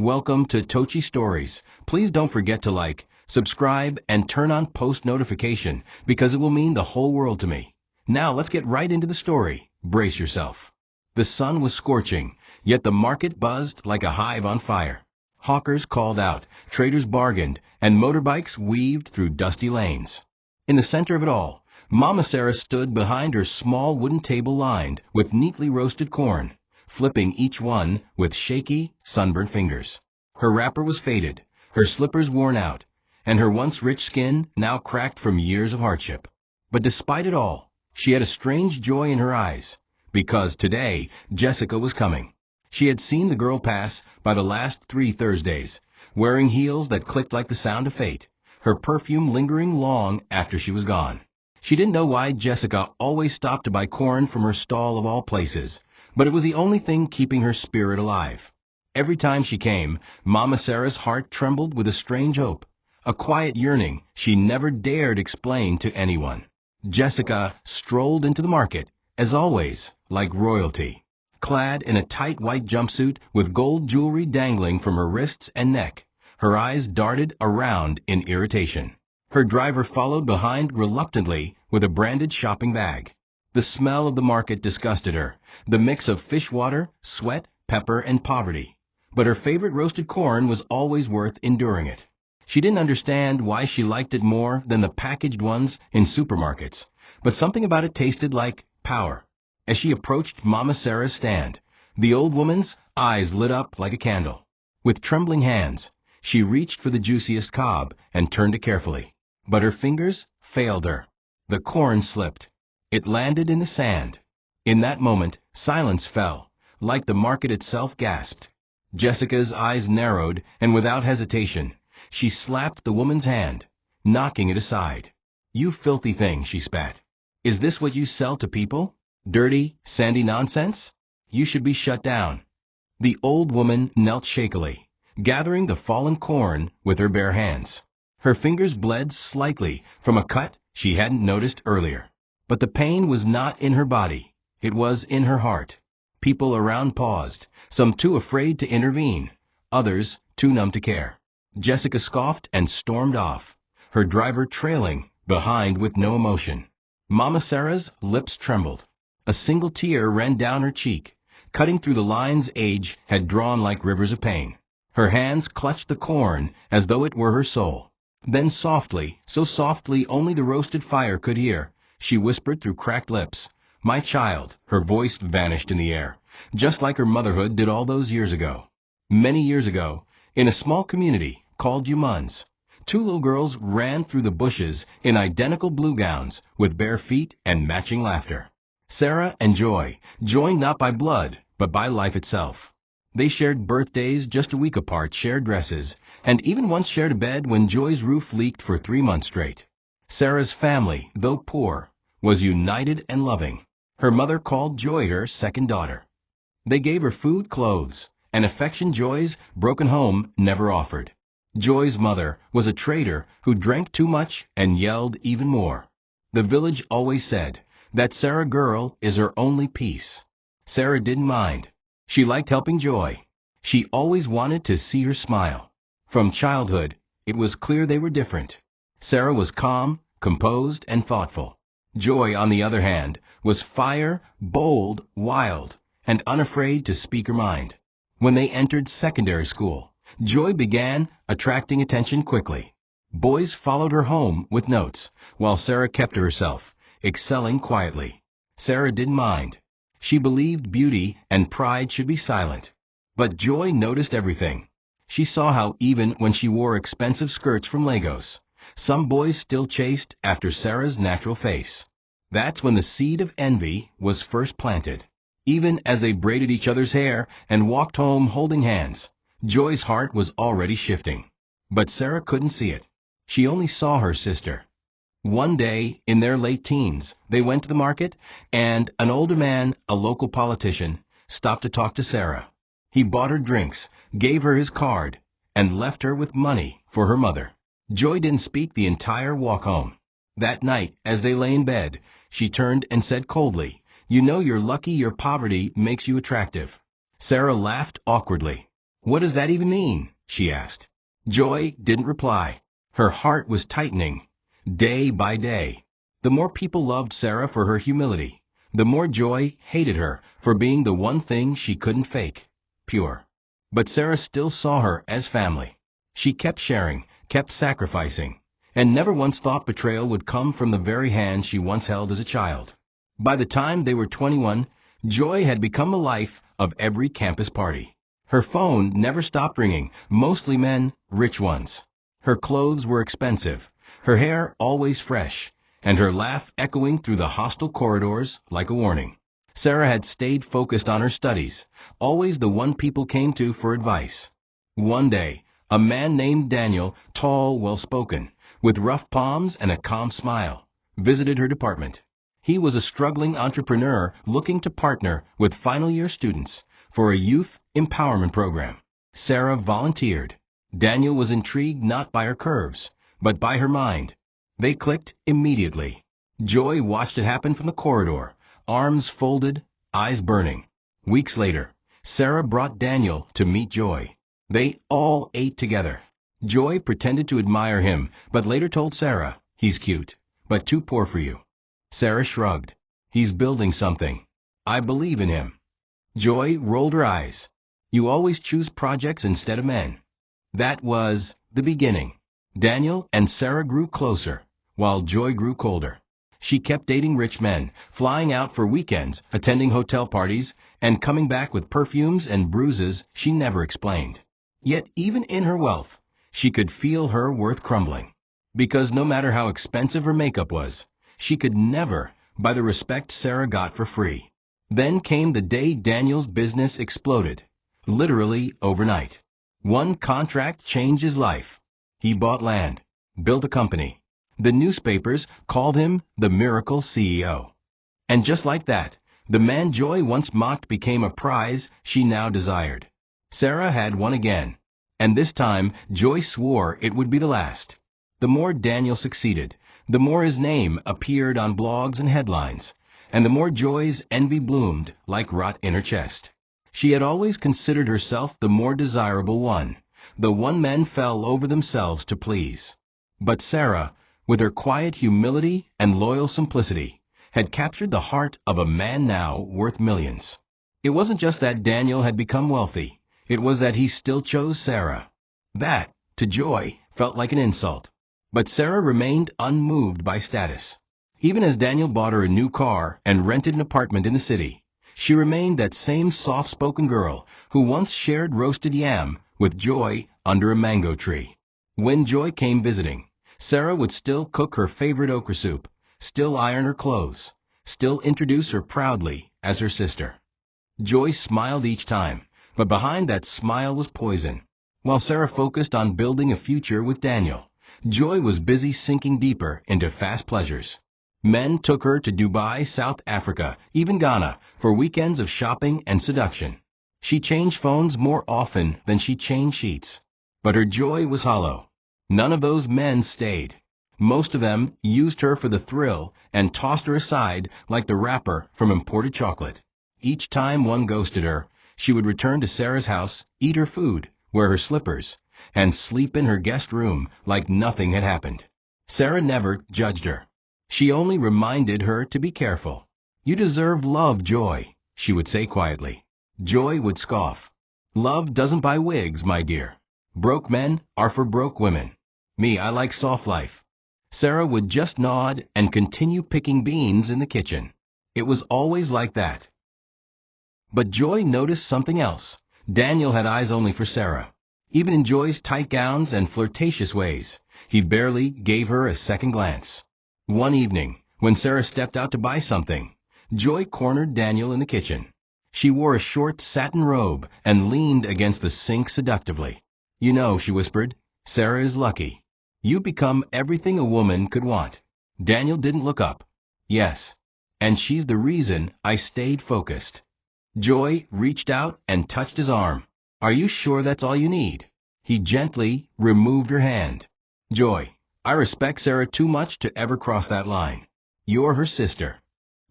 Welcome to TOCHI Stories. Please don't forget to like, subscribe, and turn on post notification because it will mean the whole world to me. Now let's get right into the story. Brace yourself. The sun was scorching, yet the market buzzed like a hive on fire. Hawkers called out, traders bargained, and motorbikes weaved through dusty lanes. In the center of it all, Mama Sarah stood behind her small wooden table lined with neatly roasted corn, flipping each one with shaky, sunburnt fingers. Her wrapper was faded, her slippers worn out, and her once rich skin now cracked from years of hardship. But despite it all, she had a strange joy in her eyes, because today Jessica was coming. She had seen the girl pass by the last 3 Thursdays, wearing heels that clicked like the sound of fate, her perfume lingering long after she was gone. She didn't know why Jessica always stopped to buy corn from her stall of all places, but it was the only thing keeping her spirit alive. Every time she came, Mama Sarah's heart trembled with a strange hope, a quiet yearning she never dared explain to anyone. Jessica strolled into the market, as always, like royalty. Clad in a tight white jumpsuit with gold jewelry dangling from her wrists and neck, her eyes darted around in irritation. Her driver followed behind reluctantly with a branded shopping bag. The smell of the market disgusted her, the mix of fish water, sweat, pepper, and poverty. But her favorite roasted corn was always worth enduring it. She didn't understand why she liked it more than the packaged ones in supermarkets, but something about it tasted like power. As she approached Mama Sarah's stand, the old woman's eyes lit up like a candle. With trembling hands, she reached for the juiciest cob and turned it carefully. But her fingers failed her. The corn slipped. It landed in the sand. In that moment, silence fell, like the market itself gasped. Jessica's eyes narrowed, and without hesitation, she slapped the woman's hand, knocking it aside. "You filthy thing," she spat. "Is this what you sell to people? Dirty, sandy nonsense? You should be shut down." The old woman knelt shakily, gathering the fallen corn with her bare hands. Her fingers bled slightly from a cut she hadn't noticed earlier. But the pain was not in her body, it was in her heart. People around paused, some too afraid to intervene, others too numb to care. Jessica scoffed and stormed off, her driver trailing behind with no emotion. Mama Sarah's lips trembled. A single tear ran down her cheek, cutting through the lines age had drawn like rivers of pain. Her hands clutched the corn as though it were her soul. Then softly, so softly only the roasted fire could hear, she whispered through cracked lips, "My child." Her voice vanished in the air, just like her motherhood did all those years ago. Many years ago, in a small community called Humans, 2 little girls ran through the bushes in identical blue gowns with bare feet and matching laughter. Sarah and Joy, joined not by blood, but by life itself. They shared birthdays just a week apart, shared dresses, and even once shared a bed when Joy's roof leaked for 3 months straight. Sarah's family, though poor, was united and loving. Her mother called Joy her second daughter. They gave her food, clothes, and affection Joy's broken home never offered. Joy's mother was a trader who drank too much and yelled even more. The village always said, "That Sarah girl is her only peace." Sarah didn't mind. She liked helping Joy. She always wanted to see her smile. From childhood, it was clear they were different. Sarah was calm, composed, and thoughtful. Joy, on the other hand, was fire, bold, wild, and unafraid to speak her mind. When they entered secondary school, Joy began attracting attention quickly. Boys followed her home with notes, while Sarah kept to herself, excelling quietly. Sarah didn't mind. She believed beauty and pride should be silent. But Joy noticed everything. She saw how even when she wore expensive skirts from Lagos, some boys still chased after Sarah's natural face. That's when the seed of envy was first planted. Even as they braided each other's hair and walked home holding hands, Joy's heart was already shifting. But Sarah couldn't see it. She only saw her sister. One day, in their late teens, they went to the market, and an older man, a local politician, stopped to talk to Sarah. He bought her drinks, gave her his card, and left her with money for her mother. Joy didn't speak the entire walk home. That night, as they lay in bed, she turned and said coldly, "You know you're lucky your poverty makes you attractive." Sarah laughed awkwardly. "What does that even mean?" she asked. Joy didn't reply. Her heart was tightening, day by day. The more people loved Sarah for her humility, the more Joy hated her for being the one thing she couldn't fake: pure. But Sarah still saw her as family. She kept sharing, kept sacrificing, and never once thought betrayal would come from the very hand she once held as a child. By the time they were 21, Joy had become the life of every campus party. Her phone never stopped ringing, mostly men, rich ones. Her clothes were expensive, her hair always fresh, and her laugh echoing through the hostel corridors like a warning. Sarah had stayed focused on her studies, always the one people came to for advice. One day, a man named Daniel, tall, well-spoken, with rough palms and a calm smile, visited her department. He was a struggling entrepreneur looking to partner with final-year students for a youth empowerment program. Sarah volunteered. Daniel was intrigued not by her curves, but by her mind. They clicked immediately. Joy watched it happen from the corridor, arms folded, eyes burning. Weeks later, Sarah brought Daniel to meet Joy. They all ate together. Joy pretended to admire him, but later told Sarah, "He's cute, but too poor for you." Sarah shrugged. "He's building something. I believe in him." Joy rolled her eyes. "You always choose projects instead of men." That was the beginning. Daniel and Sarah grew closer, while Joy grew colder. She kept dating rich men, flying out for weekends, attending hotel parties, and coming back with perfumes and bruises she never explained. Yet even in her wealth, she could feel her worth crumbling. Because no matter how expensive her makeup was, she could never buy the respect Sarah got for free. Then came the day Daniel's business exploded, literally overnight. One contract changed his life. He bought land, built a company. The newspapers called him the miracle CEO. And just like that, the man Joy once mocked became a prize she now desired. Sarah had won again, and this time Joy swore it would be the last. The more Daniel succeeded, the more his name appeared on blogs and headlines, and the more Joy's envy bloomed like rot in her chest. She had always considered herself the more desirable one, the one men fell over themselves to please. But Sarah, with her quiet humility and loyal simplicity, had captured the heart of a man now worth millions. It wasn't just that Daniel had become wealthy, it was that he still chose Sarah. That, to Joy, felt like an insult. But Sarah remained unmoved by status. Even as Daniel bought her a new car and rented an apartment in the city, she remained that same soft-spoken girl who once shared roasted yam with Joy under a mango tree. When Joy came visiting, Sarah would still cook her favorite okra soup, still iron her clothes, still introduce her proudly as her sister. Joy smiled each time, but behind that smile was poison. While Sarah focused on building a future with Daniel, Joy was busy sinking deeper into fast pleasures. Men took her to Dubai, South Africa, even Ghana, for weekends of shopping and seduction. She changed phones more often than she changed sheets. But her joy was hollow. None of those men stayed. Most of them used her for the thrill and tossed her aside like the wrapper from imported chocolate. Each time one ghosted her, she would return to Sarah's house, eat her food, wear her slippers, and sleep in her guest room like nothing had happened. Sarah never judged her. She only reminded her to be careful. "You deserve love, Joy," she would say quietly. Joy would scoff. "Love doesn't buy wigs, my dear. Broke men are for broke women. Me, I like soft life." Sarah would just nod and continue picking beans in the kitchen. It was always like that. But Joy noticed something else. Daniel had eyes only for Sarah. Even in Joy's tight gowns and flirtatious ways, he barely gave her a second glance. One evening, when Sarah stepped out to buy something, Joy cornered Daniel in the kitchen. She wore a short satin robe and leaned against the sink seductively. "You know," she whispered, "Sarah is lucky. You become everything a woman could want." Daniel didn't look up. "Yes, and she's the reason I stayed focused." Joy reached out and touched his arm. "Are you sure that's all you need?" He gently removed her hand. "Joy, I respect Sarah too much to ever cross that line. You're her sister."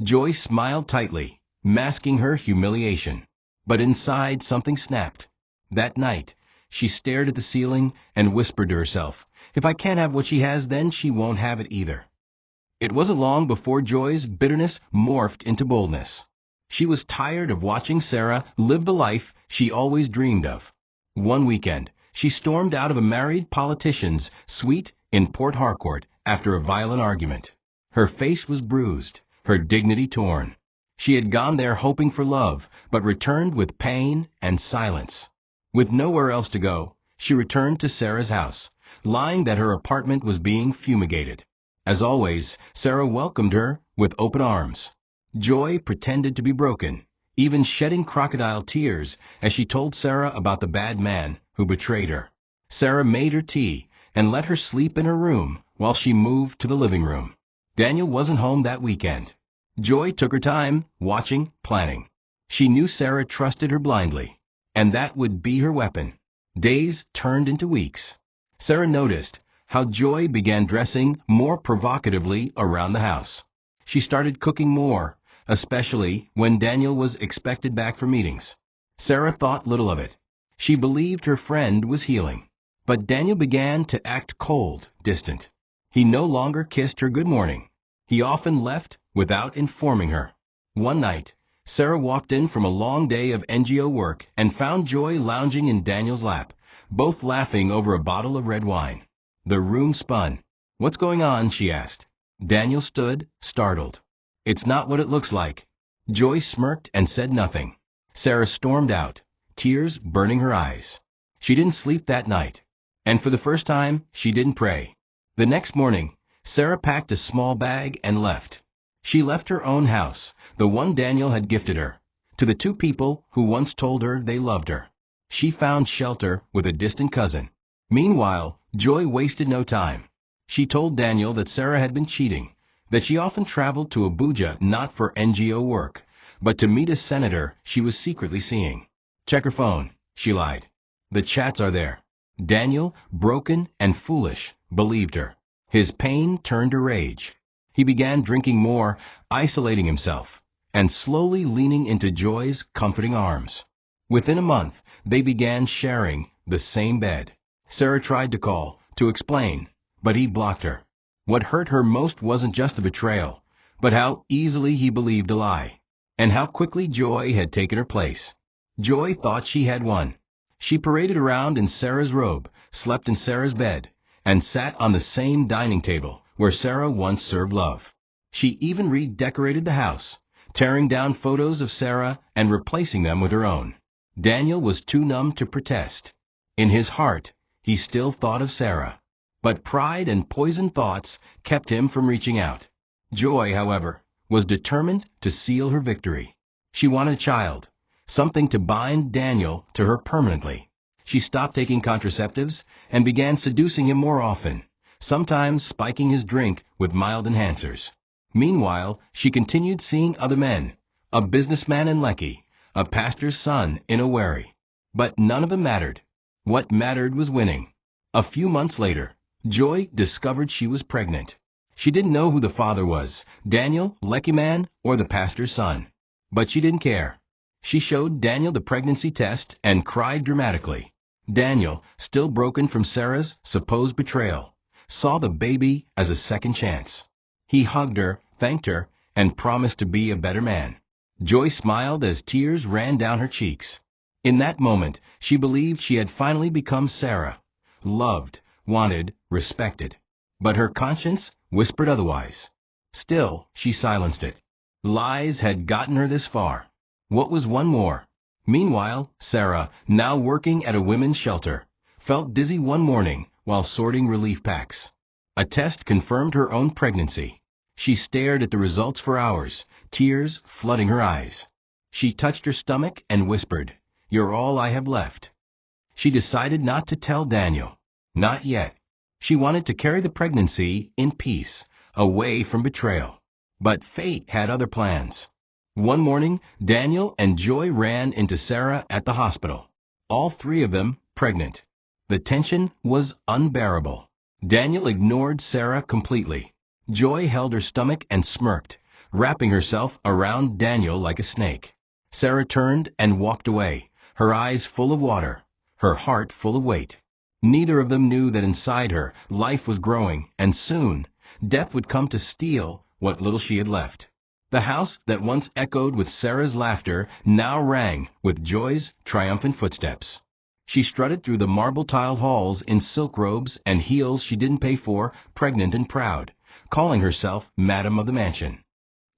Joy smiled tightly, masking her humiliation. But inside something snapped. That night, she stared at the ceiling and whispered to herself, "If I can't have what she has, then she won't have it either." It wasn't long before Joy's bitterness morphed into boldness. She was tired of watching Sarah live the life she always dreamed of. One weekend, she stormed out of a married politician's suite in Port Harcourt after a violent argument. Her face was bruised, her dignity torn. She had gone there hoping for love, but returned with pain and silence. With nowhere else to go, she returned to Sarah's house, lying that her apartment was being fumigated. As always, Sarah welcomed her with open arms. Joy pretended to be broken, even shedding crocodile tears as she told Sarah about the bad man who betrayed her. Sarah made her tea and let her sleep in her room while she moved to the living room. Daniel wasn't home that weekend. Joy took her time, watching, planning. She knew Sarah trusted her blindly, and that would be her weapon. Days turned into weeks. Sarah noticed how Joy began dressing more provocatively around the house. She started cooking more, especially when Daniel was expected back for meetings. Sarah thought little of it. She believed her friend was healing. But Daniel began to act cold, distant. He no longer kissed her good morning. He often left without informing her. One night, Sarah walked in from a long day of NGO work and found Joy lounging in Daniel's lap, both laughing over a bottle of red wine. The room spun. "What's going on?" she asked. Daniel stood, startled. "It's not what it looks like." Joy smirked and said nothing. Sarah stormed out, tears burning her eyes. She didn't sleep that night. And for the first time, she didn't pray. The next morning, Sarah packed a small bag and left. She left her own house, the one Daniel had gifted her, to the two people who once told her they loved her. She found shelter with a distant cousin. Meanwhile, Joy wasted no time. She told Daniel that Sarah had been cheating, that she often traveled to Abuja not for NGO work, but to meet a senator she was secretly seeing. "Check her phone," she lied. "The chats are there." Daniel, broken and foolish, believed her. His pain turned to rage. He began drinking more, isolating himself, and slowly leaning into Joy's comforting arms. Within a month, they began sharing the same bed. Sarah tried to call, to explain, but he blocked her. What hurt her most wasn't just the betrayal, but how easily he believed a lie, and how quickly Joy had taken her place. Joy thought she had won. She paraded around in Sarah's robe, slept in Sarah's bed, and sat on the same dining table where Sarah once served love. She even redecorated the house, tearing down photos of Sarah and replacing them with her own. Daniel was too numb to protest. In his heart, he still thought of Sarah. But pride and poisoned thoughts kept him from reaching out. Joy, however, was determined to seal her victory. She wanted a child, something to bind Daniel to her permanently. She stopped taking contraceptives and began seducing him more often, sometimes spiking his drink with mild enhancers. Meanwhile, she continued seeing other men, a businessman in Lekki, a pastor's son in Owerri. But none of them mattered. What mattered was winning. A few months later, Joy discovered she was pregnant. She didn't know who the father was, Daniel, Lekki man, or the pastor's son. But she didn't care. She showed Daniel the pregnancy test and cried dramatically. Daniel, still broken from Sarah's supposed betrayal, saw the baby as a second chance. He hugged her, thanked her, and promised to be a better man. Joy smiled as tears ran down her cheeks. In that moment, she believed she had finally become Sarah, loved, wanted, respected. But her conscience whispered otherwise. Still, she silenced it. Lies had gotten her this far. What was one more? Meanwhile, Sarah, now working at a women's shelter, felt dizzy one morning while sorting relief packs. A test confirmed her own pregnancy. She stared at the results for hours, tears flooding her eyes. She touched her stomach and whispered, "You're all I have left." She decided not to tell Daniel. Not yet. She wanted to carry the pregnancy in peace, away from betrayal. But fate had other plans. One morning, Daniel and Joy ran into Sarah at the hospital. All three of them pregnant. The tension was unbearable. Daniel ignored Sarah completely. Joy held her stomach and smirked, wrapping herself around Daniel like a snake. Sarah turned and walked away, her eyes full of water, her heart full of weight. Neither of them knew that inside her, life was growing, and soon, death would come to steal what little she had left. The house that once echoed with Sarah's laughter now rang with Joy's triumphant footsteps. She strutted through the marble-tiled halls in silk robes and heels she didn't pay for, pregnant and proud, calling herself Madam of the Mansion.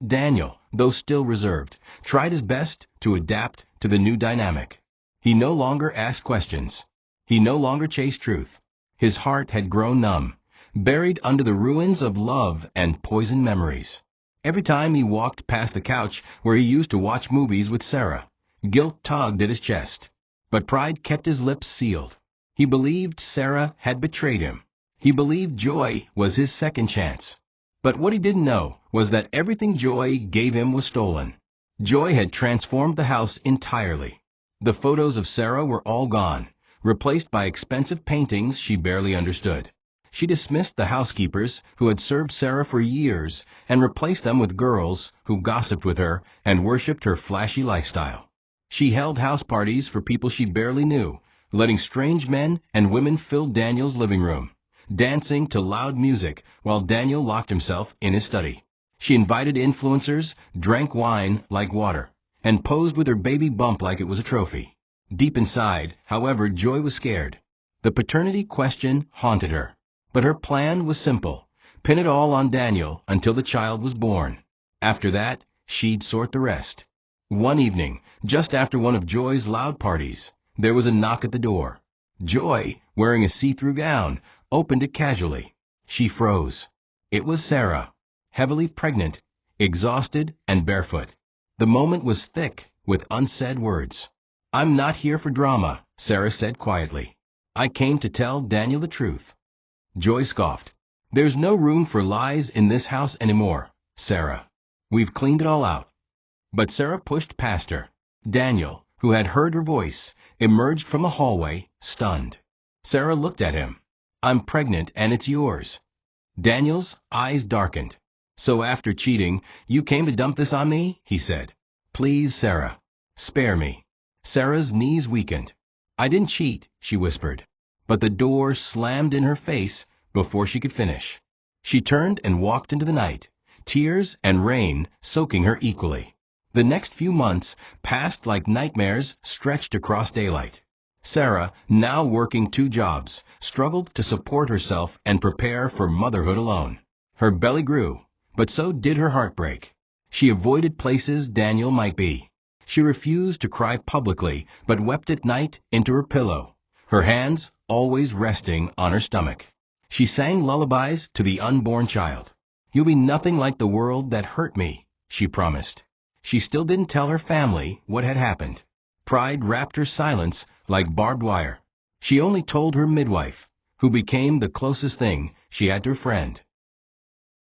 Daniel, though still reserved, tried his best to adapt to the new dynamic. He no longer asked questions. He no longer chased truth. His heart had grown numb, buried under the ruins of love and poisoned memories. Every time he walked past the couch where he used to watch movies with Sarah, guilt tugged at his chest. But pride kept his lips sealed. He believed Sarah had betrayed him. He believed Joy was his second chance. But what he didn't know was that everything Joy gave him was stolen. Joy had transformed the house entirely. The photos of Sarah were all gone, replaced by expensive paintings she barely understood. She dismissed the housekeepers who had served Sarah for years and replaced them with girls who gossiped with her and worshipped her flashy lifestyle. She held house parties for people she barely knew, letting strange men and women fill Daniel's living room, dancing to loud music while Daniel locked himself in his study. She invited influencers, drank wine like water, and posed with her baby bump like it was a trophy. Deep inside, however, Joy was scared. The paternity question haunted her. But her plan was simple: pin it all on Daniel until the child was born. After that, she'd sort the rest. One evening, just after one of Joy's loud parties, there was a knock at the door. Joy, wearing a see-through gown, opened it casually. She froze. It was Sarah, heavily pregnant, exhausted, and barefoot. The moment was thick with unsaid words. "I'm not here for drama," Sarah said quietly. "I came to tell Daniel the truth." Joy scoffed. "There's no room for lies in this house anymore, Sarah. We've cleaned it all out." But Sarah pushed past her. Daniel, who had heard her voice, emerged from the hallway, stunned. Sarah looked at him. "I'm pregnant and it's yours." Daniel's eyes darkened. "So after cheating, you came to dump this on me?" he said. "Please, Sarah. Spare me." Sarah's knees weakened. "I didn't cheat," she whispered. But the door slammed in her face before she could finish. She turned and walked into the night, tears and rain soaking her equally. The next few months passed like nightmares stretched across daylight. Sarah, now working 2 jobs, struggled to support herself and prepare for motherhood alone. Her belly grew, but so did her heartbreak. She avoided places Daniel might be. She refused to cry publicly, but wept at night into her pillow, her hands always resting on her stomach. She sang lullabies to the unborn child. "You'll be nothing like the world that hurt me," she promised. She still didn't tell her family what had happened. Pride wrapped her silence like barbed wire. She only told her midwife, who became the closest thing she had to a friend.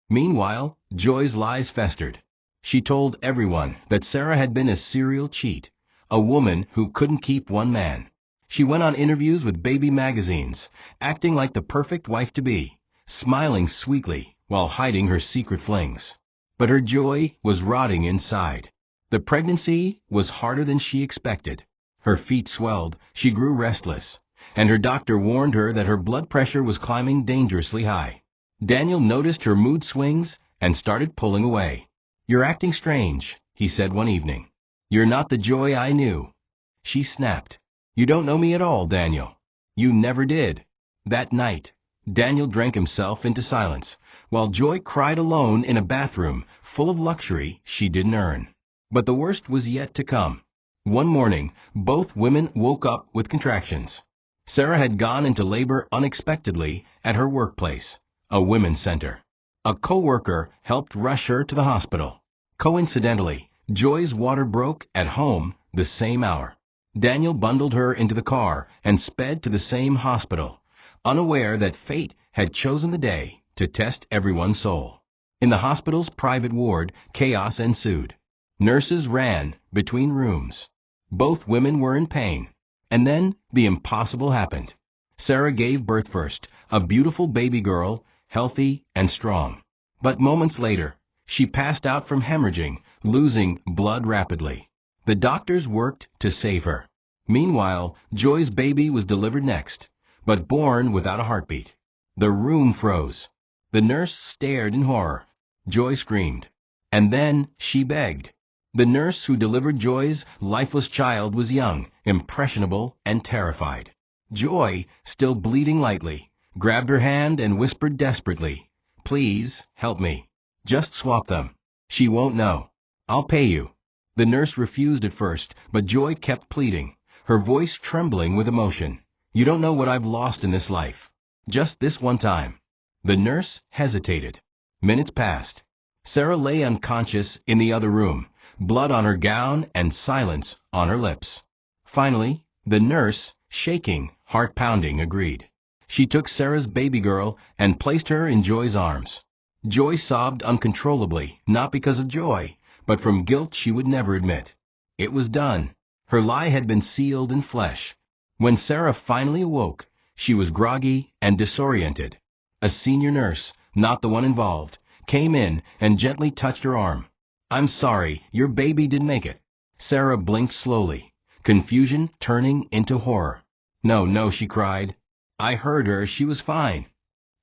Meanwhile, Joy's lies festered. She told everyone that Sarah had been a serial cheat, a woman who couldn't keep one man. She went on interviews with baby magazines, acting like the perfect wife-to-be, smiling sweetly while hiding her secret flings. But her joy was rotting inside. The pregnancy was harder than she expected. Her feet swelled, she grew restless, and her doctor warned her that her blood pressure was climbing dangerously high. Daniel noticed her mood swings and started pulling away. "You're acting strange," he said one evening. "You're not the Joy I knew." She snapped. "You don't know me at all, Daniel. You never did." That night, Daniel drank himself into silence, while Joy cried alone in a bathroom full of luxury she didn't earn. But the worst was yet to come. One morning, both women woke up with contractions. Sarah had gone into labor unexpectedly at her workplace, a women's center. A co-worker helped rush her to the hospital. Coincidentally, Joy's water broke at home the same hour. Daniel bundled her into the car and sped to the same hospital, unaware that fate had chosen the day to test everyone's soul. In the hospital's private ward, chaos ensued. Nurses ran between rooms. Both women were in pain. And then the impossible happened. Sarah gave birth first, a beautiful baby girl, healthy and strong. But moments later, she passed out from hemorrhaging, losing blood rapidly. The doctors worked to save her. Meanwhile, Joy's baby was delivered next, but born without a heartbeat. The room froze. The nurse stared in horror. Joy screamed. And then she begged. The nurse who delivered Joy's lifeless child was young, impressionable, and terrified. Joy, still bleeding lightly, grabbed her hand and whispered desperately, "Please, help me. Just swap them. She won't know. I'll pay you." The nurse refused at first, but Joy kept pleading, her voice trembling with emotion. "You don't know what I've lost in this life. Just this one time." The nurse hesitated. Minutes passed. Sarah lay unconscious in the other room, blood on her gown and silence on her lips. Finally, the nurse, shaking, heart-pounding, agreed. She took Sarah's baby girl and placed her in Joy's arms. Joy sobbed uncontrollably, not because of joy, but from guilt she would never admit. It was done. Her lie had been sealed in flesh. When Sarah finally awoke, she was groggy and disoriented. A senior nurse, not the one involved, came in and gently touched her arm. "I'm sorry, your baby didn't make it." Sarah blinked slowly, confusion turning into horror. "No, no," she cried. "I heard her, she was fine."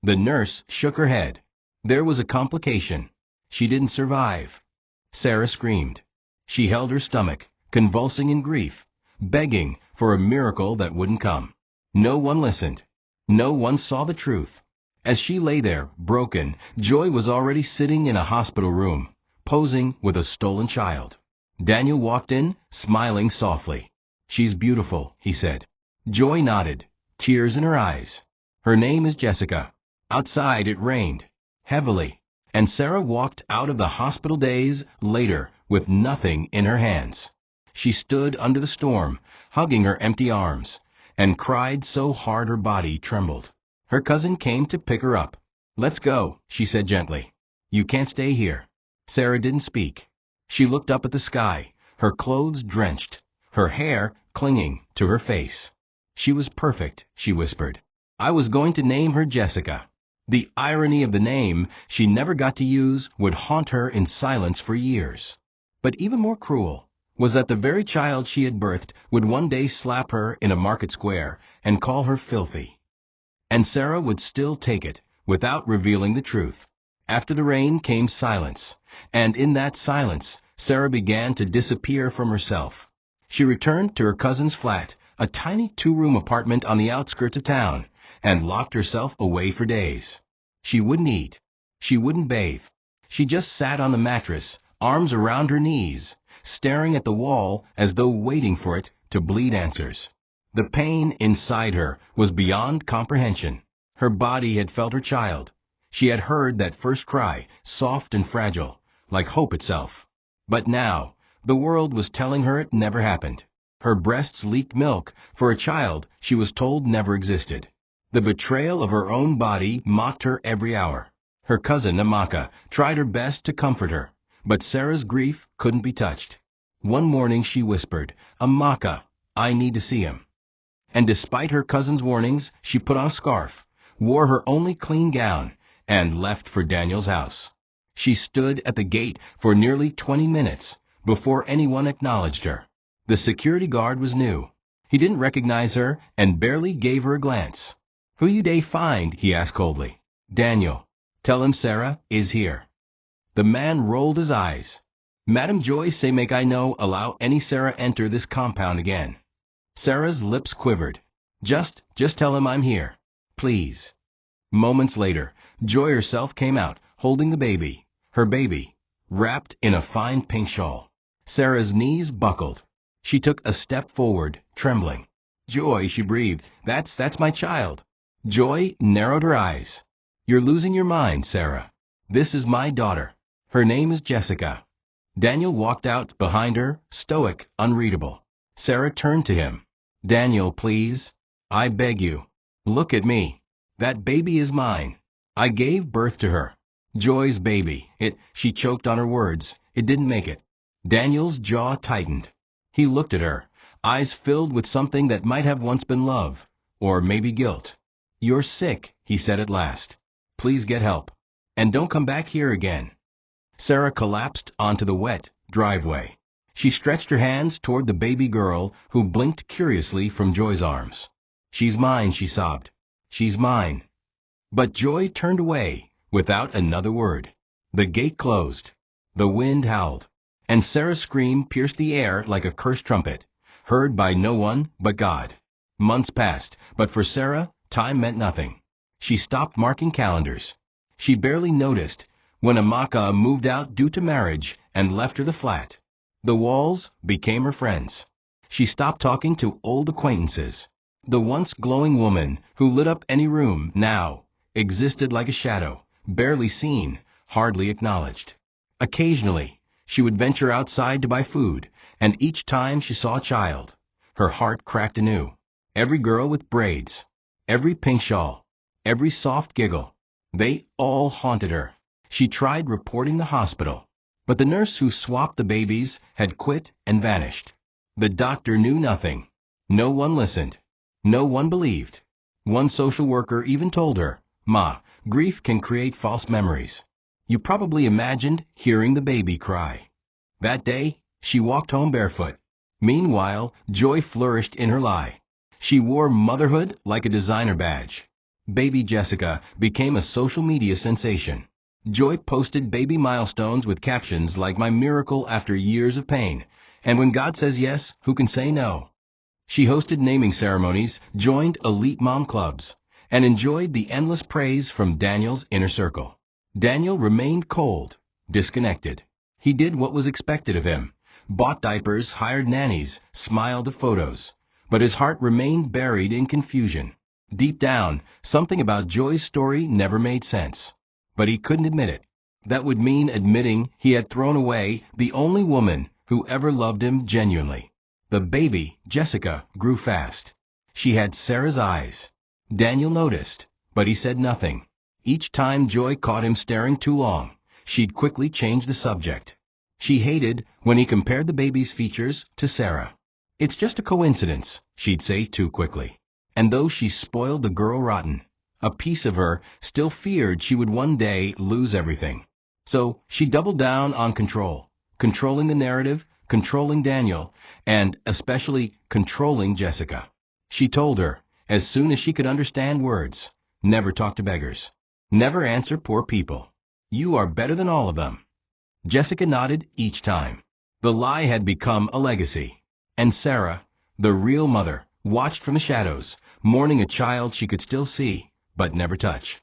The nurse shook her head. There was a complication. She didn't survive. Sarah screamed. She held her stomach, convulsing in grief, begging for a miracle that wouldn't come. No one listened. No one saw the truth. As she lay there, broken, Joy was already sitting in a hospital room, posing with a stolen child. Daniel walked in, smiling softly. "She's beautiful," he said. Joy nodded, tears in her eyes. "Her name is Jessica." Outside it rained, heavily, and Sarah walked out of the hospital days later with nothing in her hands. She stood under the storm, hugging her empty arms, and cried so hard her body trembled. Her cousin came to pick her up. "Let's go," she said gently. "You can't stay here." Sarah didn't speak. She looked up at the sky, her clothes drenched, her hair clinging to her face. "She was perfect," she whispered. "I was going to name her Jessica." The irony of the name she never got to use would haunt her in silence for years. But even more cruel was that the very child she had birthed would one day slap her in a market square and call her filthy. And Sarah would still take it, without revealing the truth. After the rain came silence, and in that silence, Sarah began to disappear from herself. She returned to her cousin's flat, a tiny two-room apartment on the outskirts of town, and locked herself away for days. She wouldn't eat. She wouldn't bathe. She just sat on the mattress, arms around her knees, staring at the wall as though waiting for it to bleed answers. The pain inside her was beyond comprehension. Her body had felt her child. She had heard that first cry, soft and fragile, like hope itself. But now, the world was telling her it never happened. Her breasts leaked milk for a child she was told never existed. The betrayal of her own body mocked her every hour. Her cousin, Amaka, tried her best to comfort her, but Sarah's grief couldn't be touched. One morning she whispered, "Amaka, I need to see him." And despite her cousin's warnings, she put on a scarf, wore her only clean gown, and left for Daniel's house. She stood at the gate for nearly 20 minutes before anyone acknowledged her. The security guard was new. He didn't recognize her and barely gave her a glance. "Who you dey find?" he asked coldly. "Daniel. Tell him Sarah is here." The man rolled his eyes. "Madam Joy say make I no allow any Sarah enter this compound again." Sarah's lips quivered. Just tell him I'm here. Please." Moments later, Joy herself came out, holding her baby, wrapped in a fine pink shawl. Sarah's knees buckled. She took a step forward, trembling. "Joy," she breathed, that's my child." Joy narrowed her eyes. "You're losing your mind, Sarah. This is my daughter. Her name is Jessica." Daniel walked out behind her, stoic, unreadable. Sarah turned to him. "Daniel, please. I beg you. Look at me. That baby is mine. I gave birth to her. Joy's baby. She choked on her words. "It didn't make it." Daniel's jaw tightened. He looked at her, eyes filled with something that might have once been love, or maybe guilt. "You're sick," he said at last. "Please get help. And don't come back here again." Sarah collapsed onto the wet driveway. She stretched her hands toward the baby girl who blinked curiously from Joy's arms. "She's mine," she sobbed. "She's mine." But Joy turned away without another word. The gate closed. The wind howled. And Sarah's scream pierced the air like a cursed trumpet, heard by no one but God. Months passed, but for Sarah, time meant nothing. She stopped marking calendars. She barely noticed when Amaka moved out due to marriage and left her the flat. The walls became her friends. She stopped talking to old acquaintances. The once glowing woman who lit up any room now existed like a shadow, barely seen, hardly acknowledged. Occasionally, she would venture outside to buy food, and each time she saw a child, her heart cracked anew. Every girl with braids, every pink shawl, every soft giggle, they all haunted her. She tried reporting the hospital, but the nurse who swapped the babies had quit and vanished. The doctor knew nothing. No one listened. No one believed. One social worker even told her, "Ma, grief can create false memories. You probably imagined hearing the baby cry." That day, she walked home barefoot. Meanwhile, joy flourished in her lie. She wore motherhood like a designer badge. Baby Jessica became a social media sensation. Joy posted baby milestones with captions like "My miracle after years of pain," and "When God says yes, who can say no?" She hosted naming ceremonies, joined elite mom clubs, and enjoyed the endless praise from Daniel's inner circle. Daniel remained cold, disconnected. He did what was expected of him, bought diapers, hired nannies, smiled at photos, but his heart remained buried in confusion. Deep down, something about Joy's story never made sense, but he couldn't admit it. That would mean admitting he had thrown away the only woman who ever loved him genuinely. The baby, Jessica, grew fast. She had Sarah's eyes. Daniel noticed, but he said nothing. Each time Joy caught him staring too long, she'd quickly change the subject. She hated when he compared the baby's features to Sarah. "It's just a coincidence," she'd say too quickly. And though she spoiled the girl rotten, a piece of her still feared she would one day lose everything. So she doubled down on control, controlling the narrative, controlling Daniel, and especially controlling Jessica. She told her, as soon as she could understand words, never talk to beggars. Never answer poor people. You are better than all of them. Jessica nodded each time. The lie had become a legacy. And Sarah, the real mother, watched from the shadows, mourning a child she could still see, but never touch.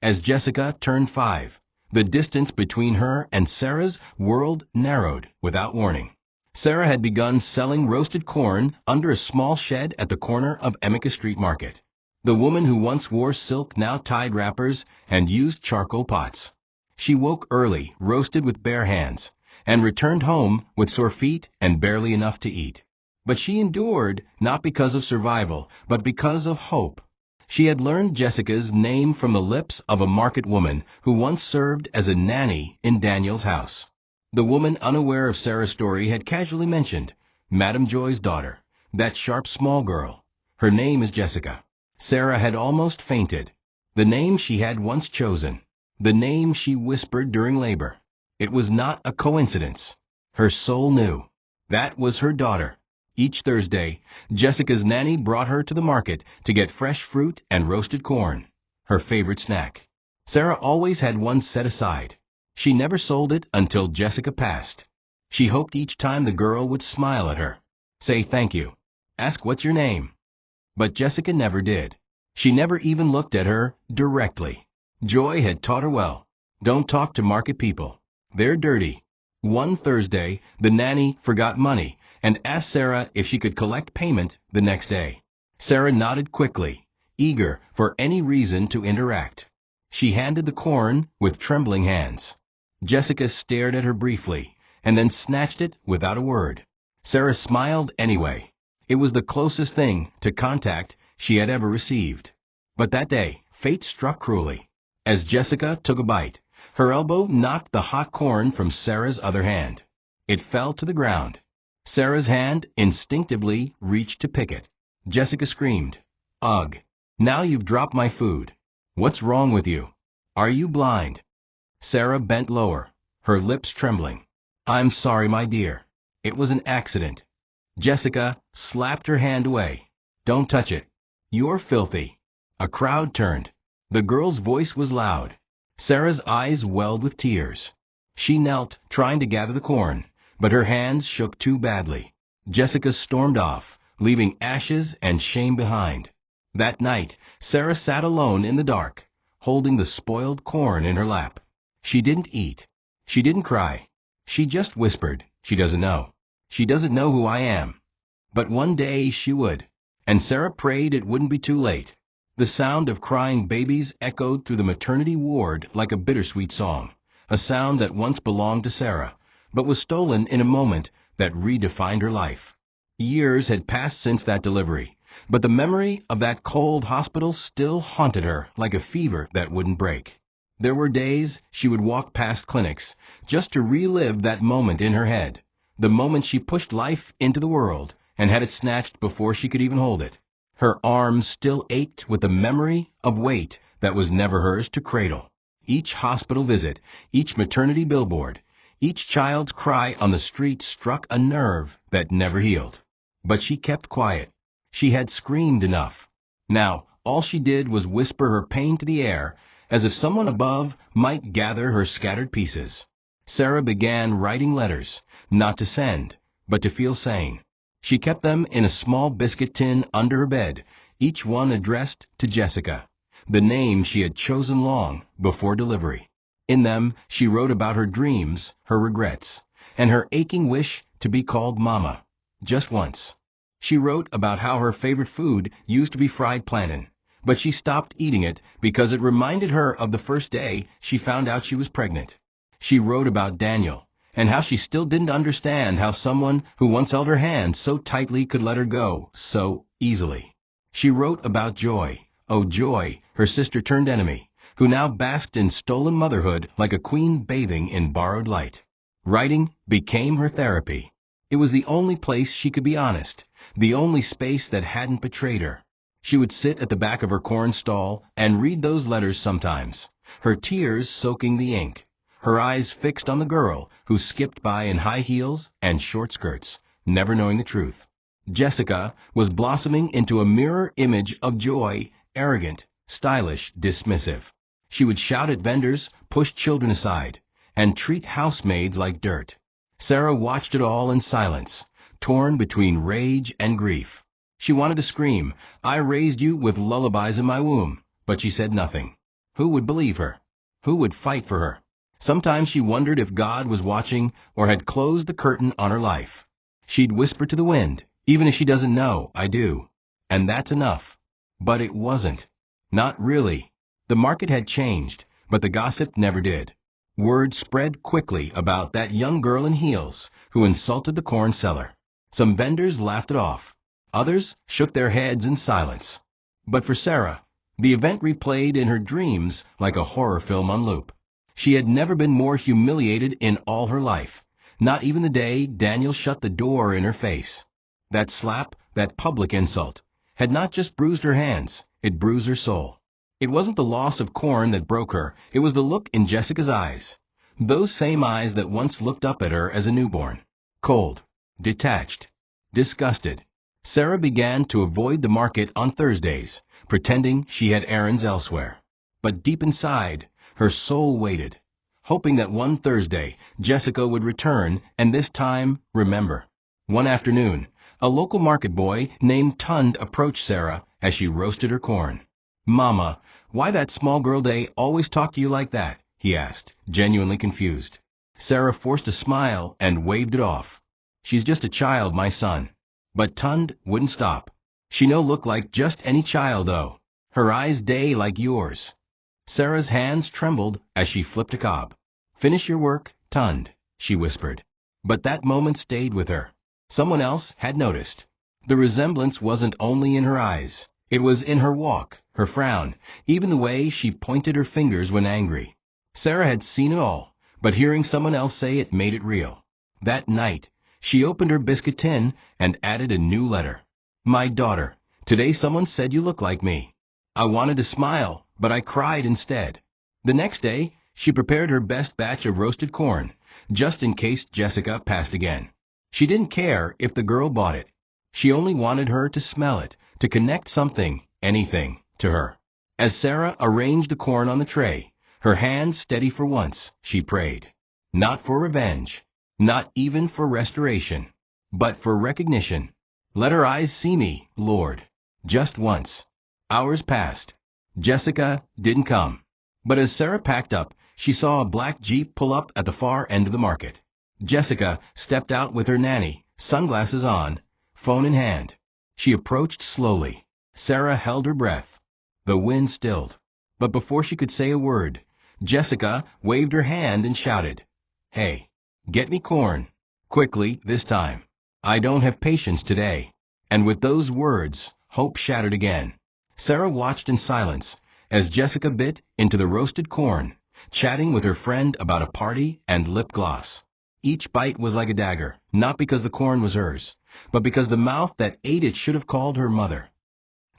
As Jessica turned 5, the distance between her and Sarah's world narrowed without warning. Sarah had begun selling roasted corn under a small shed at the corner of Emeka Street Market. The woman who once wore silk now tied wrappers and used charcoal pots. She woke early, roasted with bare hands, and returned home with sore feet and barely enough to eat. But she endured, not because of survival, but because of hope. She had learned Jessica's name from the lips of a market woman who once served as a nanny in Daniel's house. The woman unaware of Sarah's story had casually mentioned, "Madame Joy's daughter, that sharp small girl. Her name is Jessica." Sarah had almost fainted. The name she had once chosen. The name she whispered during labor. It was not a coincidence. Her soul knew. That was her daughter. Each Thursday, Jessica's nanny brought her to the market to get fresh fruit and roasted corn, her favorite snack. Sarah always had one set aside. She never sold it until Jessica passed. She hoped each time the girl would smile at her, say thank you, ask what's your name. But Jessica never did. She never even looked at her directly. Joy had taught her well. Don't talk to market people. They're dirty. One Thursday, the nanny forgot money and asked Sarah if she could collect payment the next day. Sarah nodded quickly, eager for any reason to interact. She handed the corn with trembling hands. Jessica stared at her briefly and then snatched it without a word. Sarah smiled anyway. It was the closest thing to contact she had ever received. But that day, fate struck cruelly. As Jessica took a bite, her elbow knocked the hot corn from Sarah's other hand. It fell to the ground. Sarah's hand instinctively reached to pick it. Jessica screamed, "Ugh! Now you've dropped my food. What's wrong with you? Are you blind?" Sarah bent lower, her lips trembling. "I'm sorry, my dear. It was an accident. Jessica slapped her hand away. Don't touch it. You're filthy. A crowd turned. The girl's voice was loud. Sarah's eyes welled with tears. She knelt, trying to gather the corn, but her hands shook too badly. Jessica stormed off, leaving ashes and shame behind. That night, Sarah sat alone in the dark, holding the spoiled corn in her lap. She didn't eat. She didn't cry. She just whispered, "She doesn't know. She doesn't know who I am." But one day she would, and Sarah prayed it wouldn't be too late. The sound of crying babies echoed through the maternity ward like a bittersweet song, a sound that once belonged to Sarah, but was stolen in a moment that redefined her life. Years had passed since that delivery, but the memory of that cold hospital still haunted her like a fever that wouldn't break. There were days she would walk past clinics just to relive that moment in her head, the moment she pushed life into the world and had it snatched before she could even hold it. Her arms still ached with the memory of weight that was never hers to cradle. Each hospital visit, each maternity billboard, each child's cry on the street struck a nerve that never healed. But she kept quiet. She had screamed enough. Now, all she did was whisper her pain to the air, as if someone above might gather her scattered pieces. Sarah began writing letters, not to send, but to feel sane. She kept them in a small biscuit tin under her bed, each one addressed to Jessica, the name she had chosen long before delivery. In them, she wrote about her dreams, her regrets, and her aching wish to be called Mama, just once. She wrote about how her favorite food used to be fried plantain, but she stopped eating it because it reminded her of the first day she found out she was pregnant. She wrote about Daniel, and how she still didn't understand how someone who once held her hand so tightly could let her go so easily. She wrote about Joy, oh Joy, her sister-turned-enemy, who now basked in stolen motherhood like a queen bathing in borrowed light. Writing became her therapy. It was the only place she could be honest, the only space that hadn't betrayed her. She would sit at the back of her corn stall and read those letters sometimes, her tears soaking the ink, her eyes fixed on the girl who skipped by in high heels and short skirts, never knowing the truth. Jessica was blossoming into a mirror image of Joy, arrogant, stylish, dismissive. She would shout at vendors, push children aside, and treat housemaids like dirt. Sarah watched it all in silence, torn between rage and grief. She wanted to scream, "I raised you with lullabies in my womb," but she said nothing. Who would believe her? Who would fight for her? Sometimes she wondered if God was watching or had closed the curtain on her life. She'd whisper to the wind, "Even if she doesn't know, I do." And that's enough. But it wasn't. Not really. The market had changed, but the gossip never did. Word spread quickly about that young girl in heels who insulted the corn seller. Some vendors laughed it off. Others shook their heads in silence. But for Sarah, the event replayed in her dreams like a horror film on loop. She had never been more humiliated in all her life, not even the day Daniel shut the door in her face. That slap, that public insult, had not just bruised her hands, it bruised her soul. It wasn't the loss of corn that broke her, it was the look in Jessica's eyes. Those same eyes that once looked up at her as a newborn. Cold, detached, disgusted. Sarah began to avoid the market on Thursdays, pretending she had errands elsewhere. But deep inside, her soul waited, hoping that one Thursday Jessica would return and this time remember. One afternoon, a local market boy named Tund approached Sarah as she roasted her corn. "Mama, why that small girl day always talk to you like that?" he asked, genuinely confused. Sarah forced a smile and waved it off. "She's just a child, my son." But Tund wouldn't stop. "She no look like just any child, though. Her eyes day like yours." Sarah's hands trembled as she flipped a cob. "Finish your work, Tund," she whispered. But that moment stayed with her. Someone else had noticed. The resemblance wasn't only in her eyes. It was in her walk, her frown, even the way she pointed her fingers when angry. Sarah had seen it all, but hearing someone else say it made it real. That night, she opened her biscuit tin and added a new letter. "My daughter, today someone said you look like me." I wanted to smile, but I cried instead. The next day, she prepared her best batch of roasted corn, just in case Jessica passed again. She didn't care if the girl bought it. She only wanted her to smell it, to connect something, anything, to her. As Sarah arranged the corn on the tray, her hands steady for once, she prayed. Not for revenge, not even for restoration, but for recognition. Let her eyes see me, Lord. Just once. Hours passed. Jessica didn't come. But as Sarah packed up, she saw a black Jeep pull up at the far end of the market. Jessica stepped out with her nanny, sunglasses on, phone in hand. She approached slowly. Sarah held her breath. The wind stilled. But before she could say a word, Jessica waved her hand and shouted, "Hey, get me corn. Quickly, this time. I don't have patience today." And with those words, hope shattered again. Sarah watched in silence as Jessica bit into the roasted corn, chatting with her friend about a party and lip gloss. Each bite was like a dagger, not because the corn was hers, but because the mouth that ate it should have called her mother.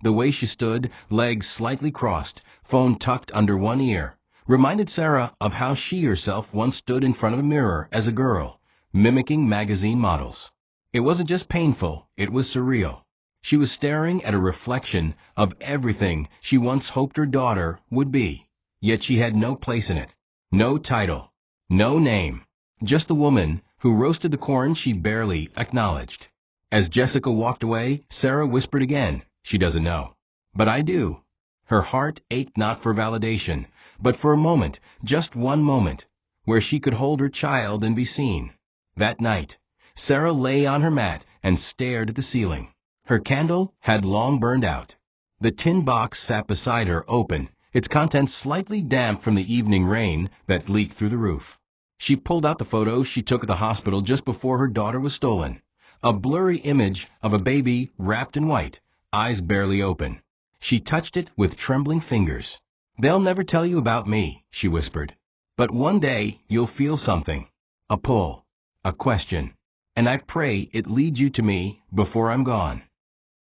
The way she stood, legs slightly crossed, phone tucked under one ear, reminded Sarah of how she herself once stood in front of a mirror as a girl, mimicking magazine models. It wasn't just painful, it was surreal. She was staring at a reflection of everything she once hoped her daughter would be, yet she had no place in it. No title, no name, just the woman who roasted the corn she barely acknowledged. As Jessica walked away, Sarah whispered again, "She doesn't know. But I do." Her heart ached not for validation, but for a moment, just one moment, where she could hold her child and be seen. That night, Sarah lay on her mat and stared at the ceiling. Her candle had long burned out. The tin box sat beside her open, its contents slightly damp from the evening rain that leaked through the roof. She pulled out the photo she took at the hospital just before her daughter was stolen. A blurry image of a baby wrapped in white, eyes barely open. She touched it with trembling fingers. "They'll never tell you about me," she whispered. "But one day you'll feel something. A pull. A question. And I pray it leads you to me before I'm gone."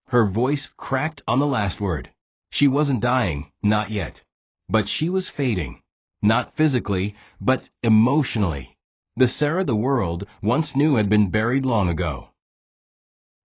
Her voice cracked on the last word. She wasn't dying, not yet. But she was fading. Not physically, but emotionally. The Sarah the world once knew had been buried long ago.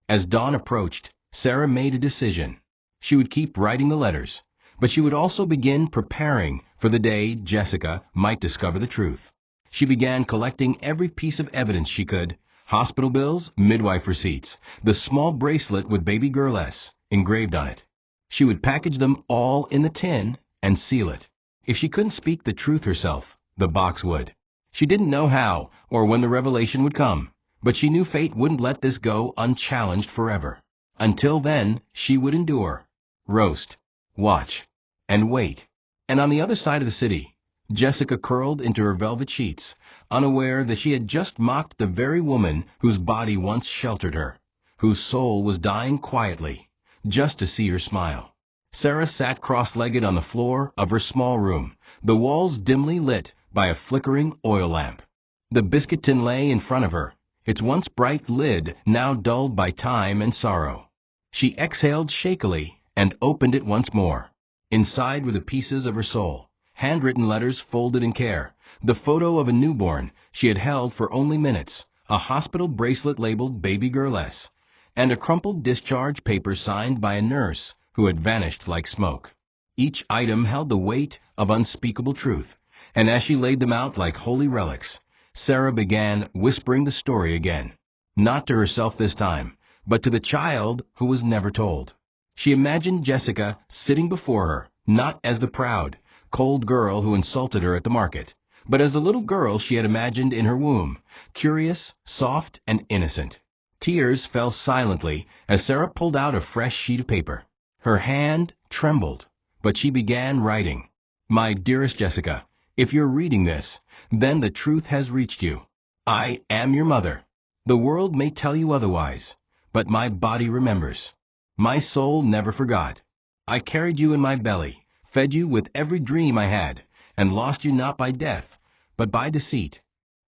As dawn approached, Sarah made a decision. She would keep writing the letters, but she would also begin preparing for the day Jessica might discover the truth. She began collecting every piece of evidence she could: hospital bills, midwife receipts, the small bracelet with baby girl S engraved on it. She would package them all in the tin and seal it. If she couldn't speak the truth herself, the box would. She didn't know how or when the revelation would come, but she knew fate wouldn't let this go unchallenged forever. Until then, she would endure, roast, watch, and wait. And on the other side of the city, Jessica curled into her velvet sheets, unaware that she had just mocked the very woman whose body once sheltered her, whose soul was dying quietly, just to see her smile. Sarah sat cross-legged on the floor of her small room, the walls dimly lit by a flickering oil lamp. The biscuit tin lay in front of her, its once bright lid now dulled by time and sorrow. She exhaled shakily and opened it once more. Inside were the pieces of her soul. Handwritten letters folded in care, the photo of a newborn she had held for only minutes, a hospital bracelet labeled Baby Girl S, and a crumpled discharge paper signed by a nurse who had vanished like smoke. Each item held the weight of unspeakable truth, and as she laid them out like holy relics, Sarah began whispering the story again. Not to herself this time, but to the child who was never told. She imagined Jessica sitting before her, not as the proud, cold girl who insulted her at the market, but as the little girl she had imagined in her womb, curious, soft, and innocent. Tears fell silently as Sarah pulled out a fresh sheet of paper. Her hand trembled, but she began writing. "My dearest Jessica, if you're reading this, then the truth has reached you. I am your mother. The world may tell you otherwise, but my body remembers. My soul never forgot. I carried you in my belly, fed you with every dream I had, and lost you not by death, but by deceit."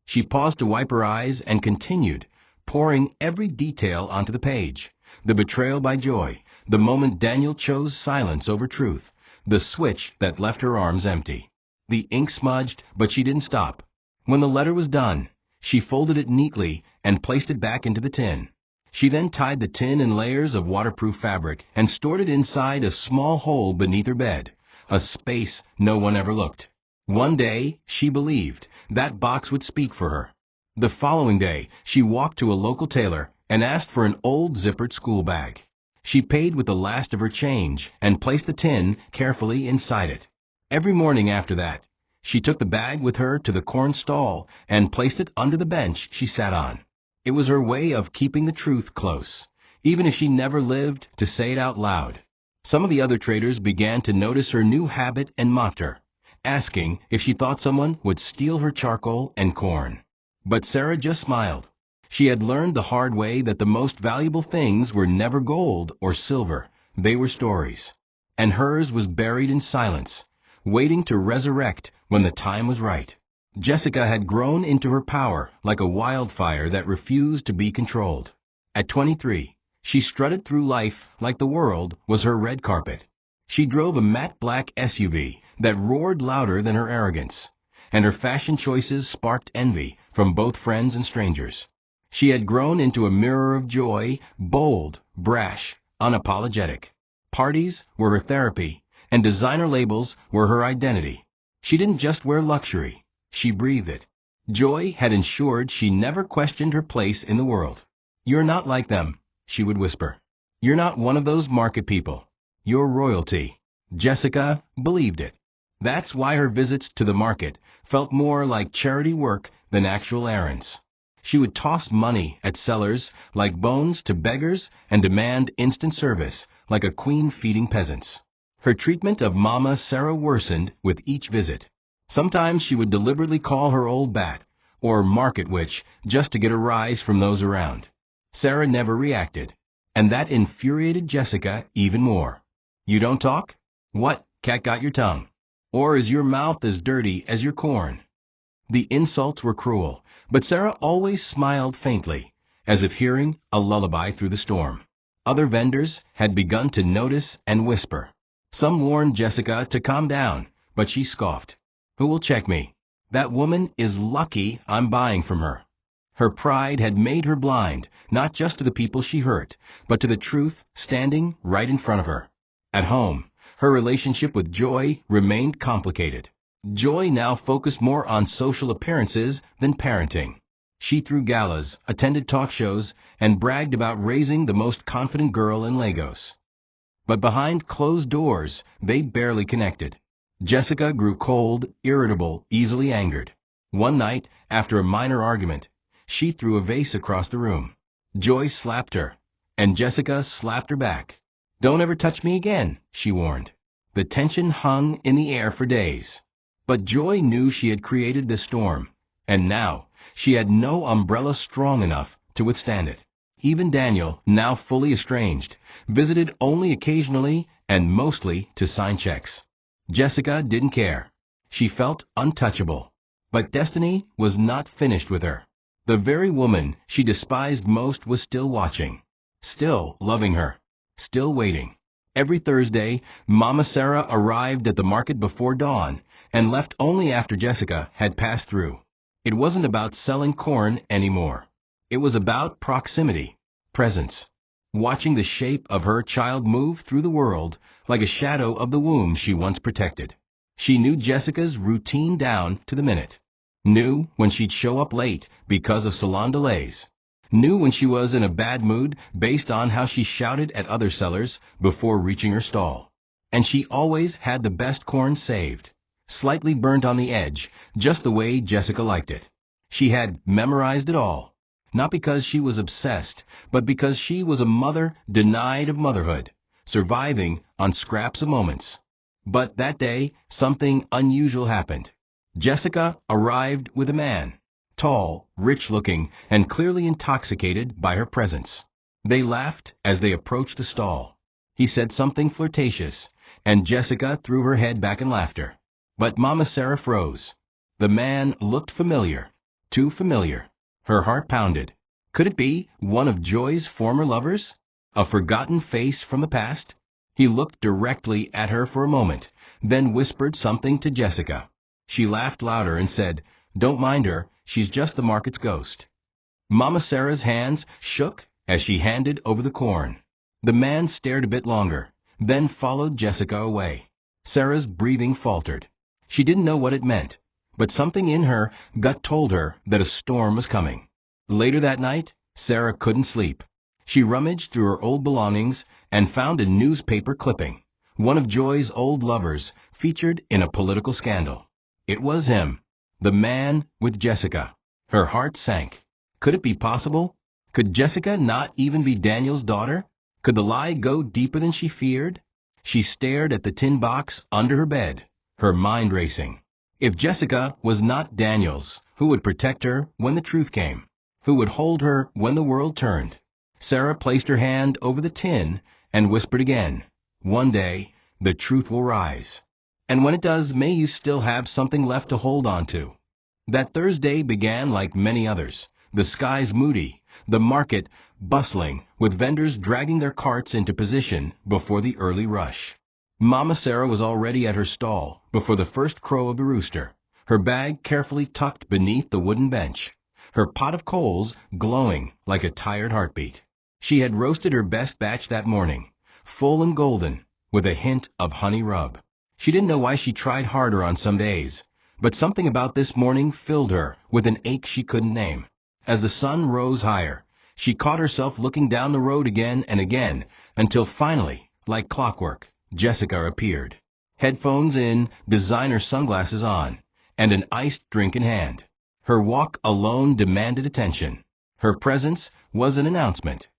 She paused to wipe her eyes and continued, pouring every detail onto the page. The betrayal by Joy, the moment Daniel chose silence over truth, the switch that left her arms empty. The ink smudged, but she didn't stop. When the letter was done, She folded it neatly and placed it back into the tin. She then tied the tin in layers of waterproof fabric and stored it inside a small hole beneath her bed, a space no one ever looked. One day, she believed, that box would speak for her. The following day, she walked to a local tailor and asked for an old zippered school bag. She paid with the last of her change and placed the tin carefully inside it. Every morning after that, she took the bag with her to the corn stall and placed it under the bench she sat on. It was her way of keeping the truth close, even if she never lived to say it out loud. Some of the other traders began to notice her new habit and mocked her, asking if she thought someone would steal her charcoal and corn. But Sarah just smiled. She had learned the hard way that the most valuable things were never gold or silver, they were stories. And hers was buried in silence, waiting to resurrect when the time was right. Jessica had grown into her power like a wildfire that refused to be controlled. At 23, she strutted through life like the world was her red carpet. She drove a matte black SUV that roared louder than her arrogance, and her fashion choices sparked envy from both friends and strangers. She had grown into a mirror of joy, bold, brash, unapologetic. Parties were her therapy, and designer labels were her identity. She didn't just wear luxury, she breathed it. Joy had ensured she never questioned her place in the world. "You're not like them," she would whisper. "You're not one of those market people. You're royalty." Jessica believed it. That's why her visits to the market felt more like charity work than actual errands. She would toss money at sellers like bones to beggars and demand instant service like a queen feeding peasants. Her treatment of Mama Sarah worsened with each visit. Sometimes she would deliberately call her old bat, or market witch, just to get a rise from those around. Sarah never reacted, and that infuriated Jessica even more. "You don't talk? What, cat got your tongue? Or is your mouth as dirty as your corn?" The insults were cruel, but Sarah always smiled faintly, as if hearing a lullaby through the storm. Other vendors had begun to notice and whisper. Some warned Jessica to calm down, but she scoffed. "Who will check me? That woman is lucky I'm buying from her." Her pride had made her blind, not just to the people she hurt, but to the truth standing right in front of her. At home, her relationship with Joy remained complicated. Joy now focused more on social appearances than parenting. She threw galas, attended talk shows, and bragged about raising the most confident girl in Lagos. But behind closed doors, they barely connected. Jessica grew cold, irritable, easily angered. One night, after a minor argument, she threw a vase across the room. Joy slapped her, and Jessica slapped her back. "Don't ever touch me again," she warned. The tension hung in the air for days. But Joy knew she had created this storm, and now she had no umbrella strong enough to withstand it. Even Daniel, now fully estranged, visited only occasionally and mostly to sign checks. Jessica didn't care. She felt untouchable. But destiny was not finished with her. The very woman she despised most was still watching, still loving her, still waiting. Every Thursday, Mama Sarah arrived at the market before dawn and left only after Jessica had passed through. It wasn't about selling corn anymore. It was about proximity, presence, watching the shape of her child move through the world like a shadow of the womb she once protected. She knew Jessica's routine down to the minute, knew when she'd show up late because of salon delays, knew when she was in a bad mood based on how she shouted at other sellers before reaching her stall. And she always had the best corn saved, slightly burnt on the edge, just the way Jessica liked it. She had memorized it all, not because she was obsessed, but because she was a mother denied of motherhood, surviving on scraps of moments. But that day, something unusual happened. Jessica arrived with a man, tall, rich-looking, and clearly intoxicated by her presence. They laughed as they approached the stall. He said something flirtatious, and Jessica threw her head back in laughter. But Mama Sarah froze. The man looked familiar, too familiar. Her heart pounded. Could it be one of Joy's former lovers? A forgotten face from the past? He looked directly at her for a moment, then whispered something to Jessica. She laughed louder and said, "Don't mind her, she's just the market's ghost." Mama Sarah's hands shook as she handed over the corn. The man stared a bit longer, then followed Jessica away. Sarah's breathing faltered. She didn't know what it meant, but something in her gut told her that a storm was coming. Later that night, Sarah couldn't sleep. She rummaged through her old belongings and found a newspaper clipping. One of Joy's old lovers featured in a political scandal. It was him, the man with Jessica. Her heart sank. Could it be possible? Could Jessica not even be Daniel's daughter? Could the lie go deeper than she feared? She stared at the tin box under her bed, her mind racing. If Jessica was not Daniel's, who would protect her when the truth came? Who would hold her when the world turned? Sarah placed her hand over the tin and whispered again, "One day, the truth will rise. And when it does, may you still have something left to hold on to." That Thursday began like many others. The skies moody, the market bustling, with vendors dragging their carts into position before the early rush. Mama Sarah was already at her stall before the first crow of the rooster, her bag carefully tucked beneath the wooden bench, her pot of coals glowing like a tired heartbeat. She had roasted her best batch that morning, full and golden, with a hint of honey rub. She didn't know why she tried harder on some days, but something about this morning filled her with an ache she couldn't name. As the sun rose higher, she caught herself looking down the road again and again, until finally, like clockwork, Jessica appeared. Headphones in, designer sunglasses on, and an iced drink in hand. Her walk alone demanded attention. Her presence was an announcement.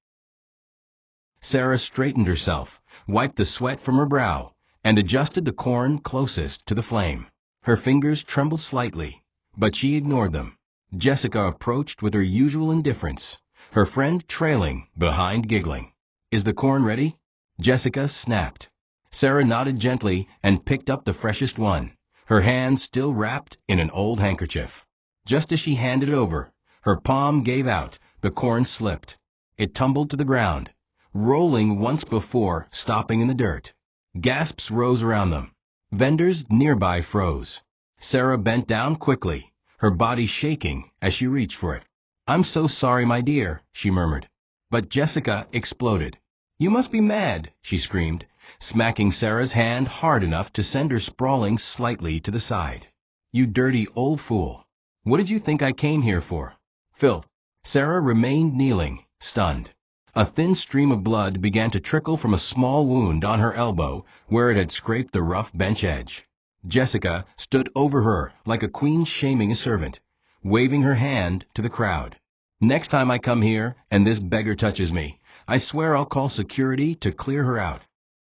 Sarah straightened herself, wiped the sweat from her brow, and adjusted the corn closest to the flame. Her fingers trembled slightly, but she ignored them. Jessica approached with her usual indifference, her friend trailing behind giggling. "Is the corn ready?" Jessica snapped. Sarah nodded gently and picked up the freshest one, her hand still wrapped in an old handkerchief. Just as she handed it over, her palm gave out, the corn slipped. It tumbled to the ground, rolling once before stopping in the dirt. Gasps rose around them. Vendors nearby froze. Sarah bent down quickly, her body shaking as she reached for it. "I'm so sorry, my dear," she murmured. But Jessica exploded. "You must be mad," she screamed, smacking Sarah's hand hard enough to send her sprawling slightly to the side. "You dirty old fool. What did you think I came here for? Filth." Sarah remained kneeling, stunned. A thin stream of blood began to trickle from a small wound on her elbow where it had scraped the rough bench edge. Jessica stood over her like a queen shaming a servant, waving her hand to the crowd. "Next time I come here and this beggar touches me, I swear I'll call security to clear her out."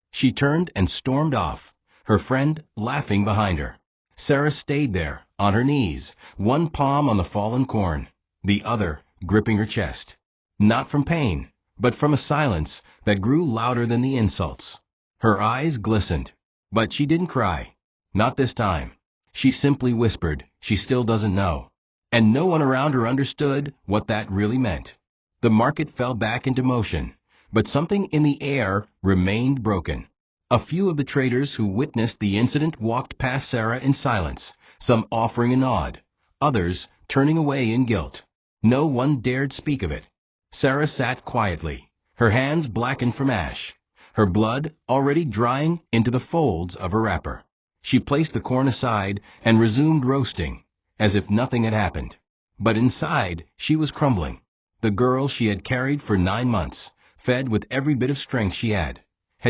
She turned and stormed off, her friend laughing behind her. Sarah stayed there, on her knees, one palm on the fallen corn, the other gripping her chest. Not from pain, but from a silence that grew louder than the insults. Her eyes glistened, but she didn't cry. Not this time. She simply whispered, "She still doesn't know." And no one around her understood what that really meant. The market fell back into motion, but something in the air remained broken. A few of the traders who witnessed the incident walked past Sarah in silence, some offering a nod, others turning away in guilt. No one dared speak of it. Sarah sat quietly, her hands blackened from ash, her blood already drying into the folds of her wrapper. She placed the corn aside and resumed roasting, as if nothing had happened. But inside, she was crumbling. The girl she had carried for 9 months, fed with every bit of strength she had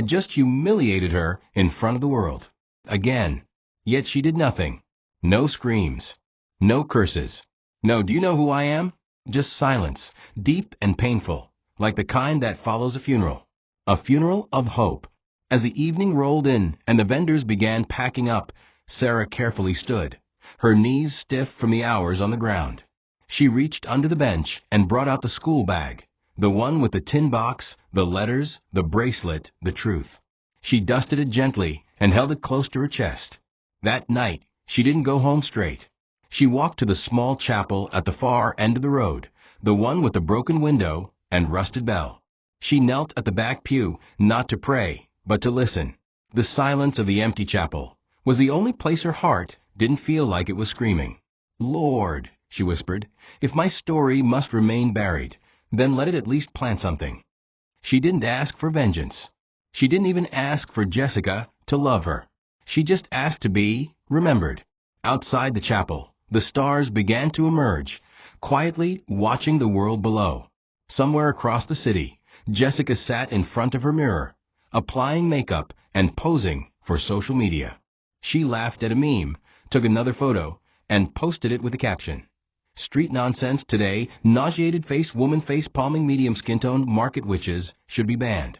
just humiliated her in front of the world. Again. Yet she did nothing. No screams. No curses. No, "Do you know who I am?" Just silence, deep and painful, like the kind that follows a funeral. A funeral of hope. As the evening rolled in and the vendors began packing up, Sarah carefully stood, her knees stiff from the hours on the ground. She reached under the bench and brought out the school bag, the one with the tin box, the letters, the bracelet, the truth. She dusted it gently and held it close to her chest. That night, she didn't go home straight. She walked to the small chapel at the far end of the road, the one with the broken window and rusted bell. She knelt at the back pew, not to pray, but to listen. The silence of the empty chapel was the only place her heart didn't feel like it was screaming. "Lord," she whispered. "If my story must remain buried, then let it at least plant something." She didn't ask for vengeance. She didn't even ask for Jessica to love her. She just asked to be remembered. Outside the chapel, the stars began to emerge, quietly watching the world below. Somewhere across the city, Jessica sat in front of her mirror, applying makeup and posing for social media. She laughed at a meme, took another photo, and posted it with a caption. "Street nonsense today, nauseated face woman face palming medium skin tone market witches should be banned."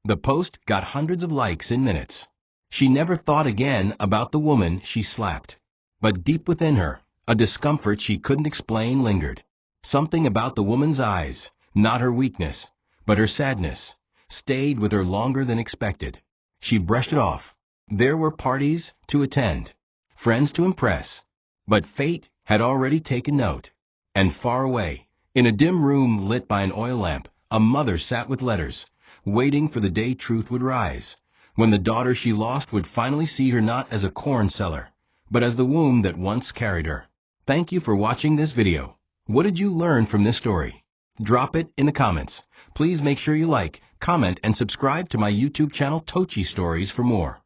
The post got hundreds of likes in minutes. She never thought again about the woman she slapped. But deep within her, a discomfort she couldn't explain lingered. Something about the woman's eyes, not her weakness, but her sadness, stayed with her longer than expected. She brushed it off. There were parties to attend, friends to impress, but fate had already taken note. And far away, in a dim room lit by an oil lamp, a mother sat with letters, waiting for the day truth would rise, when the daughter she lost would finally see her not as a corn seller, but as the womb that once carried her. Thank you for watching this video. What did you learn from this story? Drop it in the comments. Please make sure you like, comment, and subscribe to my YouTube channel TOCHI Stories for more.